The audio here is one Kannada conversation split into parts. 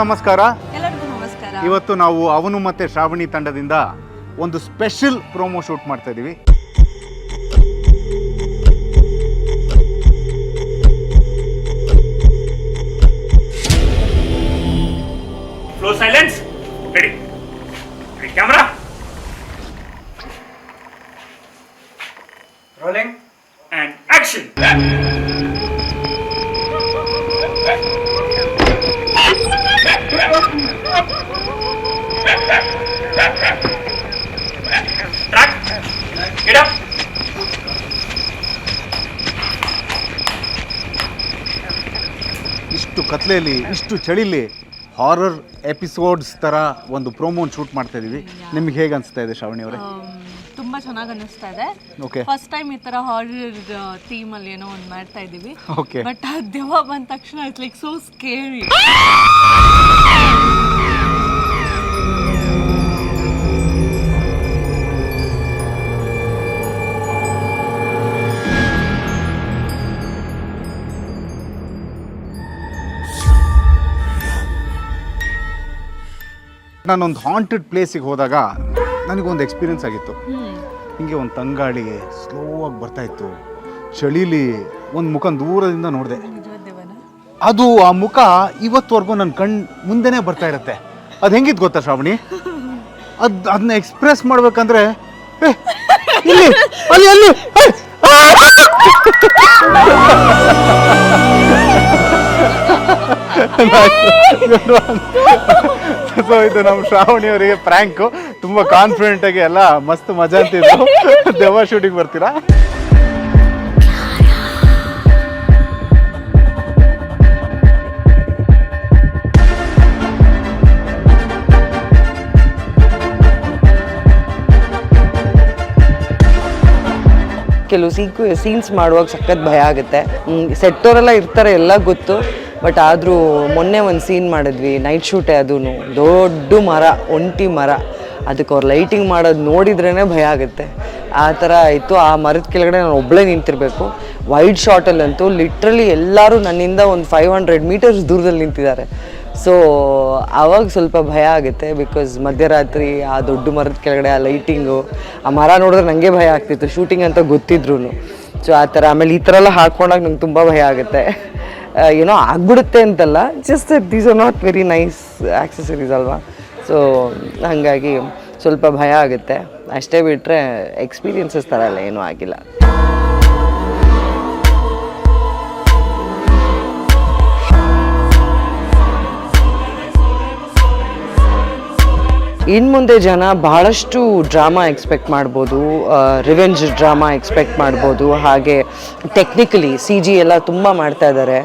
ನಮಸ್ಕಾರ. ಎಲ್ಲರಿಗೂ ನಮಸ್ಕಾರ. ಇವತ್ತು ನಾವು ಅವನು ಮತ್ತೆ ಶ್ರಾವಣಿ ತಂಡದಿಂದ ಒಂದು ಸ್ಪೆಷಲ್ ಪ್ರೋಮೋ ಶೂಟ್ ಮಾಡ್ತಾ ಇದೀವಿ. Flow silence. Ready. Ready camera. Rolling and action. Track. Get up. ಇಷ್ಟು ಕತ್ಲೆಯಲ್ಲಿ ಇಷ್ಟು ಚಳಿಲಿ ಹಾರರ್ ಎಪಿಸೋಡ್ಸ್ ಥರ ಒಂದು ಪ್ರೋಮೋನ್ ಶೂಟ್ ಮಾಡ್ತಾ ಇದೀವಿ. ನಿಮ್ಗೆ ಹೇಗೆ ಅನಿಸ್ತಾ ಇದೆ ಶ್ರಾವಣಿ ಅವರೇ? ತುಂಬಾ ಚೆನ್ನಾಗಿ ಅನಿಸ್ತಾ ಇದೆ. ಓಕೆ, ಫಸ್ಟ್ ಟೈಮ್ ಈ ತರ ಹಾರರ್ ಥೀಮ್ ಅಲ್ಲಿ ಏನೋ ಒಂದು ಮಾಡ್ತಾ ಇದೀವಿ. ಓಕೆ. ಬಟ್ ಆ ದೆವ್ವ ಬಂದ ತಕ್ಷಣ ಇಟ್ಸ್ ಲೈಕ್ ಸೋ ಸ್ಕೇರಿ. ನಾನೊಂದು ಹಾಂಟೆಡ್ ಪ್ಲೇಸಿಗೆ ಹೋದಾಗ ನನಗೊಂದು ಎಕ್ಸ್ಪೀರಿಯನ್ಸ್ ಆಗಿತ್ತು. ಹಿಂಗೆ ಒಂದು ತಂಗಾಳಿಗೆ ಸ್ಲೋ ಆಗಿ ಬರ್ತಾ ಇತ್ತು. ಚಳಿಲಿ ಒಂದು ಮುಖ ದೂರದಿಂದ ನೋಡಿದೆ. ಅದು ಆ ಮುಖ ಇವತ್ತುವರೆಗೂ ನನ್ನ ಮುಂದೆನೇ ಬರ್ತಾ ಇರುತ್ತೆ. ಅದು ಹೆಂಗಿತ್ತು ಗೊತ್ತಾ ಶ್ರಾವಣಿ? ಅದನ್ನ ಎಕ್ಸ್ಪ್ರೆಸ್ ಮಾಡ್ಬೇಕಂದ್ರೆ ಇಲ್ಲಿ ಅಲ್ಲಿ ಅಲ್ಲಿ ಸೊ ಇದು ನಮ್ಮ ಶ್ರಾವಣಿ ಅವರಿಗೆ ಪ್ರ್ಯಾಂಕು. ತುಂಬ ಕಾನ್ಫಿಡೆಂಟ್ ಆಗಿ ಎಲ್ಲ ಮಸ್ತ್ ಮಜಾ ಅಂತಿದ್ರು. ದೆವ್ವ ಶೂಟಿಂಗ್ ಬರ್ತೀರಾ? ಕೆಲವು ಸೀನ್ಸ್ ಮಾಡುವಾಗ ಸಖತ್ ಭಯ ಆಗುತ್ತೆ. ಸೆಟ್ಟವರೆಲ್ಲ ಇರ್ತಾರೆ, ಎಲ್ಲ ಗೊತ್ತು. ಬಟ್ ಆದರೂ ಮೊನ್ನೆ ಒಂದು ಸೀನ್ ಮಾಡಿದ್ವಿ, ನೈಟ್ ಶೂಟೇ. ಅದೂ ದೊಡ್ಡ ಮರ, ಒಂಟಿ ಮರ. ಅದಕ್ಕೆ ಅವ್ರು ಲೈಟಿಂಗ್ ಮಾಡೋದು ನೋಡಿದ್ರೇ ಭಯ ಆಗುತ್ತೆ. ಆ ಥರ ಆಯಿತು. ಆ ಮರದ ಕೆಳಗಡೆ ನಾನು ಒಬ್ಬಳೇ ನಿಂತಿರಬೇಕು. ವೈಡ್ ಶಾಟಲ್ಲಂತೂ ಲಿಟ್ರಲಿ ಎಲ್ಲರೂ ನನ್ನಿಂದ ಒಂದು 500 ಮೀಟರ್ಸ್ ದೂರದಲ್ಲಿ ನಿಂತಿದ್ದಾರೆ. ಸೊ ಆವಾಗ ಸ್ವಲ್ಪ ಭಯ ಆಗುತ್ತೆ. ಬಿಕಾಸ್ ಮಧ್ಯರಾತ್ರಿ ಆ ದೊಡ್ಡ ಮರದ ಕೆಳಗಡೆ ಆ ಲೈಟಿಂಗು, ಆ ಮರ ನೋಡಿದ್ರೆ ನನಗೆ ಭಯ ಆಗ್ತಿತ್ತು, ಶೂಟಿಂಗ್ ಅಂತ ಗೊತ್ತಿದ್ರು. ಸೊ ಆ ಥರ. ಆಮೇಲೆ ಈ ಥರ ಎಲ್ಲ ಹಾಕ್ಕೊಂಡಾಗ ನಂಗೆ ತುಂಬ ಭಯ ಆಗುತ್ತೆ. ಏನೋ ಆಗ್ಬಿಡುತ್ತೆ ಅಂತಲ್ಲ, just these are not very nice accessories ಅಲ್ವಾ. ಸೊ ಹಾಗಾಗಿ ಸ್ವಲ್ಪ ಭಯ ಆಗುತ್ತೆ ಅಷ್ಟೇ. ಬಿಟ್ಟರೆ ಎಕ್ಸ್ಪೀರಿಯನ್ಸಸ್ ಥರ ಎಲ್ಲ ಏನೂ ಆಗಿಲ್ಲ. ಇನ್ನು ಮುಂದೆ ಜನ ಬಹಳಷ್ಟು ಡ್ರಾಮಾ ಎಕ್ಸ್ಪೆಕ್ಟ್ ಮಾಡ್ಬೋದು, ರಿವೆಂಜ್ ಡ್ರಾಮಾ ಎಕ್ಸ್ಪೆಕ್ಟ್ ಮಾಡ್ಬೋದು. ಹಾಗೆ ಟೆಕ್ನಿಕಲಿ CG ಎಲ್ಲ ತುಂಬ ಮಾಡ್ತಾ ಇದ್ದಾರೆ.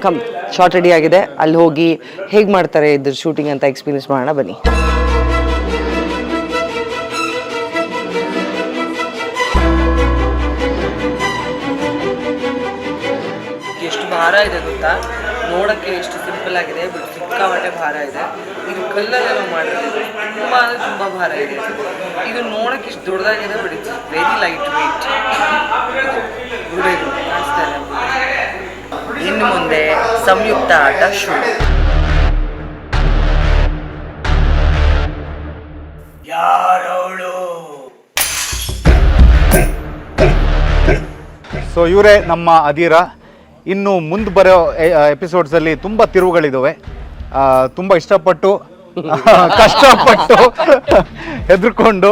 ಕಮ್ ಶಾರ್ಟ್ ರೆಡಿ ಆಗಿದೆ, ಅಲ್ಲಿ ಹೋಗಿ ಹೇಗೆ ಮಾಡ್ತಾರೆ ಇದ್ರ ಶೂಟಿಂಗ್ ಅಂತ ಎಕ್ಸ್ಪೀರಿಯನ್ಸ್ ಮಾಡೋಣ ಬನ್ನಿ. ಎಷ್ಟು ಭಾರ ಇದೆ ಗೊತ್ತಾ? ನೋಡೋಕ್ಕೆ ಎಷ್ಟು ಸಿಂಪಲ್ ಆಗಿದೆ, ಬಟ್ ಸಿಕ್ಕಾಪಟ್ಟೆ ಭಾರ ಇದೆ. ಇದು ಕಲ್ಲಲ್ಲೆಲ್ಲ ಮಾಡಿರೋದು ತುಂಬ ಅಂದರೆ ತುಂಬ ಭಾರ ಇದೆ. ಇದು ನೋಡೋಕ್ಕೆ ಇಷ್ಟು ದೊಡ್ಡದಾಗಿದೆ, but it's very light weight. ಕಾಣಿಸ್ತಾ ಇದೆ. ಇನ್ನು ಮುಂದೆ ಸಂಯುಕ್ತ ಆಟ ಶುರು. ಯಾರವಳು? ಸೊ ಇವರೇ ನಮ್ಮ ಅಧೀರ. ಇನ್ನು ಮುಂದೆ ಬರೋ ಎಪಿಸೋಡ್ಸಲ್ಲಿ ತುಂಬ ತಿರುವುಗಳಿದ್ದಾವೆ. ತುಂಬ ಇಷ್ಟಪಟ್ಟು ಕಷ್ಟಪಟ್ಟು ಹೆದರ್ಕೊಂಡು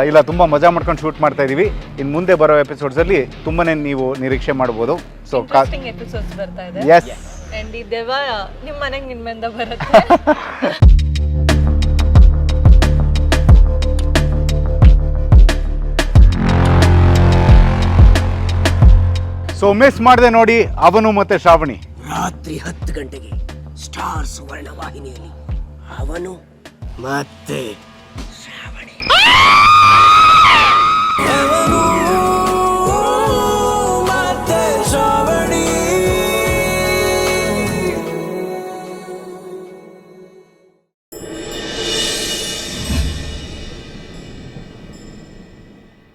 ಇಲ್ಲ ತುಂಬ ಮಜಾ ಮಾಡ್ಕೊಂಡು ಶೂಟ್ ಮಾಡ್ತಾ ಇದ್ದೀವಿ. ಇನ್ನು ಮುಂದೆ ಬರೋ ಎಪಿಸೋಡ್ಸಲ್ಲಿ ತುಂಬನೇ ನೀವು ನಿರೀಕ್ಷೆ ಮಾಡ್ಬೋದು. ಸೊ ಎಪಿಸೋಡ್ಸ್ ಬರ್ತಾ ಇದೆ. ಎಸ್, ಅಂಡ್ ಈ ದೆವ್ವ ನಿಮ್ಮ ಮನೆಗೆ ನಿಮ್ಮಿಂದ ಬರುತ್ತೆ. ಸೊ ಮಿಸ್ ಮಾಡದೆ ನೋಡಿ ಅವನು ಮತ್ತೆ ಶ್ರಾವಣಿ. ರಾತ್ರಿ 10 ಗಂಟೆಗೆ ಸ್ಟಾರ್ ಸುವರ್ಣ ವಾಹಿನಿಯಲ್ಲಿ ಅವನು ಮತ್ತೆ